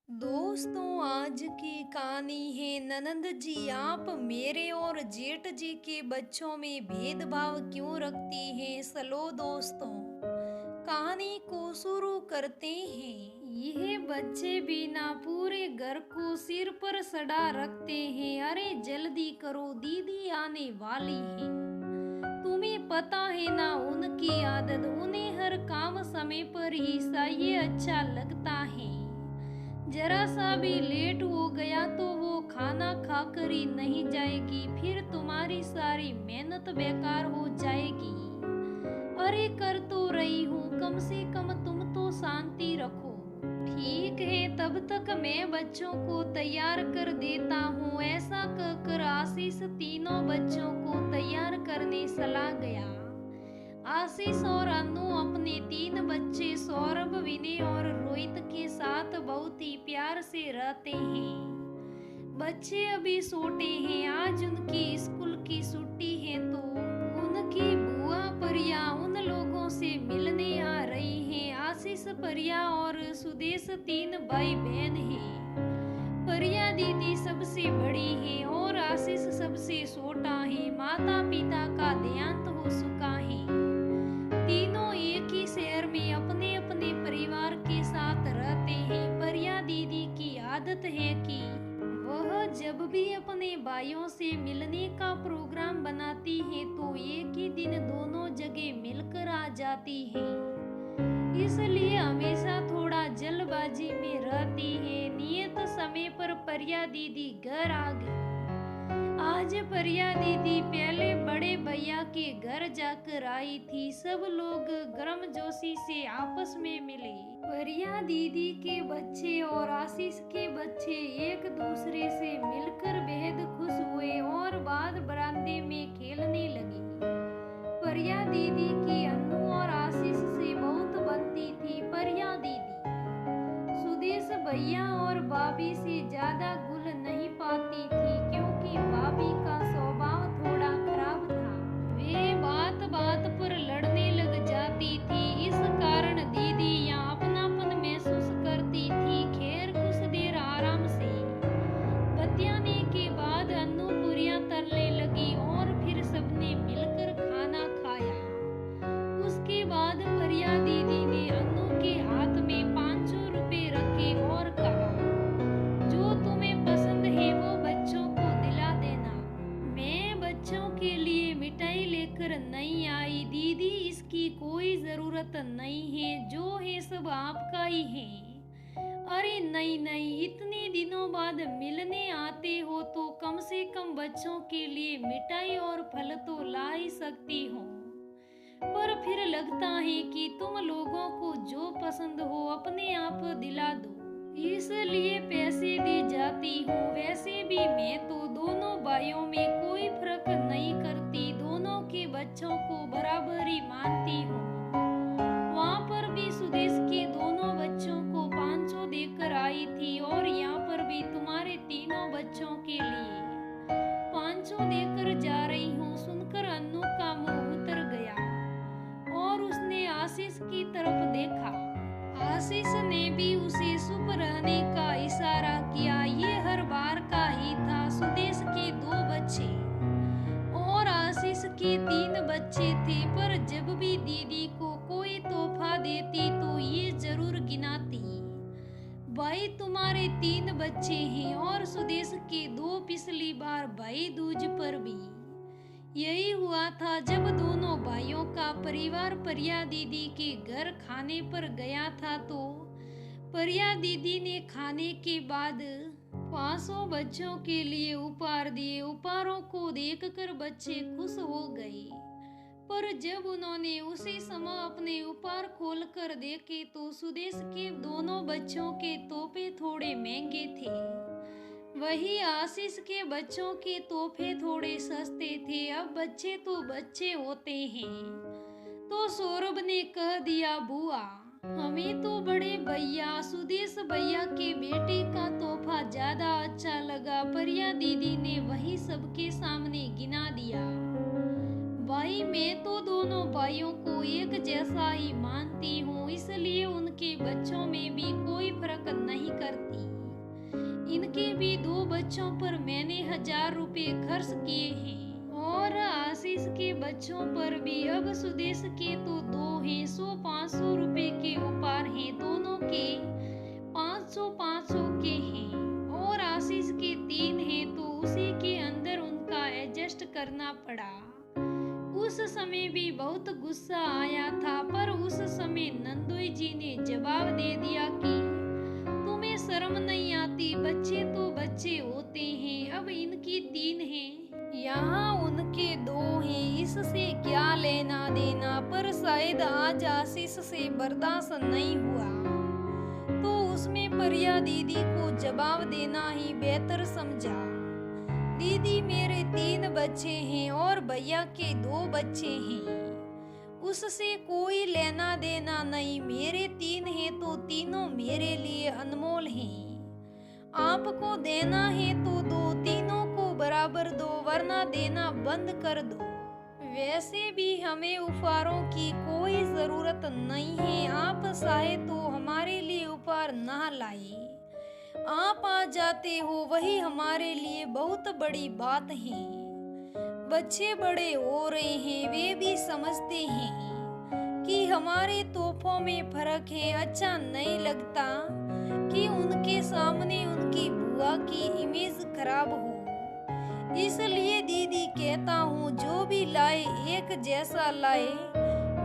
दोस्तों, आज की कहानी है ननंद जी, आप मेरे और जेठ जी के बच्चों में भेदभाव क्यों रखती हैं। चलो दोस्तों, कहानी को शुरू करते हैं। यह बच्चे बिना पूरे घर को सिर पर सड़ा रखते हैं। अरे जल्दी करो, दीदी आने वाली है। तुम्हें पता है ना उनकी आदत, उन्हें हर काम समय पर ही चाहिए, अच्छा लगता है। जरा सा भी लेट हो गया तो वो खाना खाकर ही नहीं जाएगी, फिर तुम्हारी सारी मेहनत बेकार हो जाएगी। अरे कर तो रही हूँ, कम से कम तुम तो शांति रखो। ठीक है, तब तक मैं बच्चों को तैयार कर देता हूँ। ऐसा कहकर आशीष तीनों बच्चों को तैयार करने चला गया। आशीष और अनु अपने तीन बच्चे सौरभ, विनय और रोहित के साथ बहुत ही प्यार से रहते हैं। बच्चे अभी छोटे हैं, आज उनकी स्कूल की छुट्टी है तो उनकी बुआ परिया उन लोगों से मिलने आ रही हैं। आशीष, परिया और सुदेश तीन भाई बहन हैं। परिया दीदी सबसे बड़ी है और आशीष सबसे छोटा है। माता पिता का देहांत हो चुका है। तीनों एक ही शहर में अपने अपने परिवार के साथ रहते हैं। परिया दीदी की आदत है कि वह जब भी अपने भाइयों से मिलने का प्रोग्राम बनाती है तो एक ही दिन दोनों जगह मिलकर आ जाती है। इसलिए हमेशा थोड़ा जल्दबाजी में रहती है। नियत समय पर परिया दीदी घर आ गई। आज परिया दीदी पहले बड़े भैया के घर जाकर आई थी। सब लोग गर्मजोशी से आपस में मिले। परिया दीदी के बच्चे और आशीष के बच्चे एक दूसरे से मिलकर बेहद खुश हुए और बाद बरामदे में खेलने लगे। परिया दीदी की अनु और आशीष से बहुत बनती थी। परिया दीदी सुदेश भैया और भाभी से ज्यादा घुल नहीं पाती थी, क्योंकि भाभी का स्वभाव थोड़ा खराब था। वे बात बात पर लड़ने लग जाती थी। इस कारण दीदी यहाँ अपनापन महसूस करती थी। खैर, कुछ देर आराम से बतियाने के बाद अनु पूरियां तलने लगी और फिर सबने मिलकर खाना खाया। उसके बाद परिया दीदी ने अनु के हाथ में 500 रुपए रखे और कहा, जो तुम्हें पसंद है वो बच्चों को दिला देना। मैं बच्चों के लिए मिठाई लेकर नहीं आई दीदी, इसकी कोई जरूरत नहीं है, जो है सब आपका ही है। अरे नहीं नहीं, इतने दिनों बाद मिलने आते हो तो कम से कम बच्चों के लिए मिठाई और फल तो ला ही सकती हो। पर फिर लगता है कि तुम लोगों को जो पसंद हो अपने आप दिला दो, इसलिए पैसे दे जाती हूँ। वैसे भी मैं तो दोनों भाइयों में कोई फर्क नहीं करती, दोनों के बच्चों को बराबर ही मानती हूँ। वहाँ पर भी सुदेश के दोनों बच्चों को 500 देकर आई थी और यहाँ पर भी तुम्हारे तीनों बच्चों के लिए 500 देकर जा रही हूँ। सुनकर अनु का मुंह उतर गया और उसने आशीष की तरफ देखा। आशीष ने भी उसे चुप रहने का इशारा किया। ये हर बार का ही था। सुदेश के 2 बच्चे और आशीष के 3 बच्चे थे, पर जब भी दीदी को कोई तोहफा देती तो ये जरूर गिनाती, भाई तुम्हारे 3 बच्चे हैं। और सुदेश के 2 पिछली बार भाई दूज पर भी यही हुआ था, जब दोनों भाइयों का परिवार परिया दीदी के घर खाने पर गया था तो परिया दीदी ने खाने के बाद 500 बच्चों के लिए उपहार दिए। उपहारों को देखकर बच्चे खुश हो गए, पर जब उन्होंने उसी समय अपने उपहार खोलकर देखे तो सुदेश के दोनों बच्चों के तोहफे थोड़े महंगे थे, वही आशीष के बच्चों के तोहफे थोड़े सस्ते थे। अब बच्चे तो बच्चे होते हैं। तो सौरभ ने कह दिया, बुआ हमें तो बड़े भैया सुदेश भैया के बेटे का तोहफा ज्यादा अच्छा लगा। परिया दीदी ने वही सबके सामने गिना दिया। भाई, मैं तो दोनों भाइयों को एक जैसा ही मानती हूँ, इसलिए उनके बच्चों में भी कोई फर्क नहीं करती। उनके भी 2 बच्चों पर मैंने 1000 रुपए खर्च किए हैं और आशीष के बच्चों पर भी। अब सुदेश के तो 2 हैं, 100-500 रुपए के उपहार हैं, दोनों के 500-500 के हैं और आशीष के 3 हैं तो उसी के अंदर उनका एडजस्ट करना पड़ा। उस समय भी बहुत गुस्सा आया था, पर उस समय नंदोई जी ने जवाब दे दिया कि तुम्हें शर्म नहीं आती, बच्चे तो बच्चे होते हैं, अब इनकी 3 हैं, यहाँ उनके 2 हैं, इससे क्या लेना देना। पर शायद आज आशीष से बर्दाश्त नहीं हुआ तो उसमें प्रिया दीदी को जवाब देना ही बेहतर समझा। दीदी मेरे 3 बच्चे हैं और भैया के 2 बच्चे हैं, उससे कोई लेना देना नहीं, मेरे 3 हैं तो तीनों मेरे लिए अनमोल हैं। आपको देना है तो दो, तीनों को बराबर दो, वरना देना बंद कर दो। वैसे भी हमें उपहारों की कोई जरूरत नहीं है, आप चाहे तो हमारे लिए उपहार ना लाए, आप आ जाते हो वही हमारे लिए बहुत बड़ी बात है। बच्चे बड़े हो रहे हैं, वे भी समझते हैं कि हमारे तोहफों में फर्क है। अच्छा नहीं लगता कि उनके सामने उनकी बुआ की इमेज खराब हो, इसलिए दीदी कहता हूँ जो भी लाए एक जैसा लाए,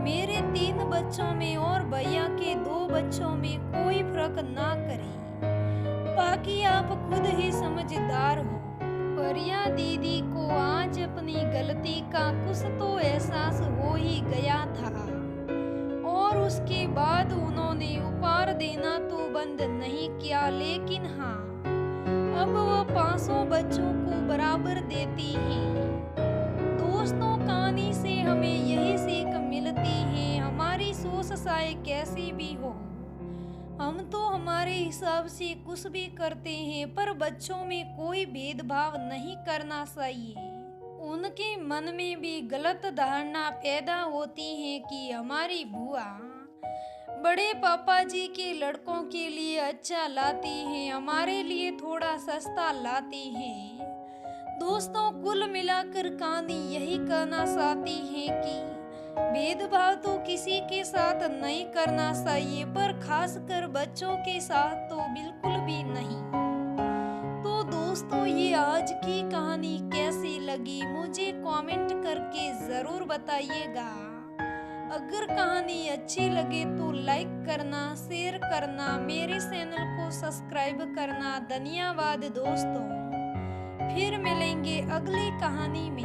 मेरे 3 बच्चों में और भैया के 2 बच्चों में कोई फर्क ना करे, बाकी आप खुद ही समझदार हो। प्रिया दीदी को आज अपनी गलती का कुछ तो एहसास हो ही गया था और उसके बाद उन्होंने उपहार देना तो बंद नहीं किया, लेकिन हाँ अब वो 500 बच्चों को बराबर देती हैं। दोस्तों, कहानी से हमें यही सीख मिलती है, हमारी सोच चाहे कैसी भी हो, हम तो हमारे हिसाब से कुछ भी करते हैं, पर बच्चों में कोई भेदभाव नहीं करना चाहिए। उनके मन में भी गलत धारणा पैदा होती है कि हमारी बुआ बड़े पापा जी के लड़कों के लिए अच्छा लाती हैं, हमारे लिए थोड़ा सस्ता लाती हैं। दोस्तों, कुल मिलाकर कहानी यही कहना चाहती है कि भेदभाव तो किसी के साथ नहीं करना चाहिए, पर खासकर बच्चों के साथ तो बिल्कुल भी नहीं। तो दोस्तों, ये आज की कहानी कैसी लगी मुझे कमेंट करके जरूर बताइएगा। अगर कहानी अच्छी लगे तो लाइक करना, शेयर करना, मेरे चैनल को सब्सक्राइब करना। धन्यवाद दोस्तों, फिर मिलेंगे अगली कहानी में।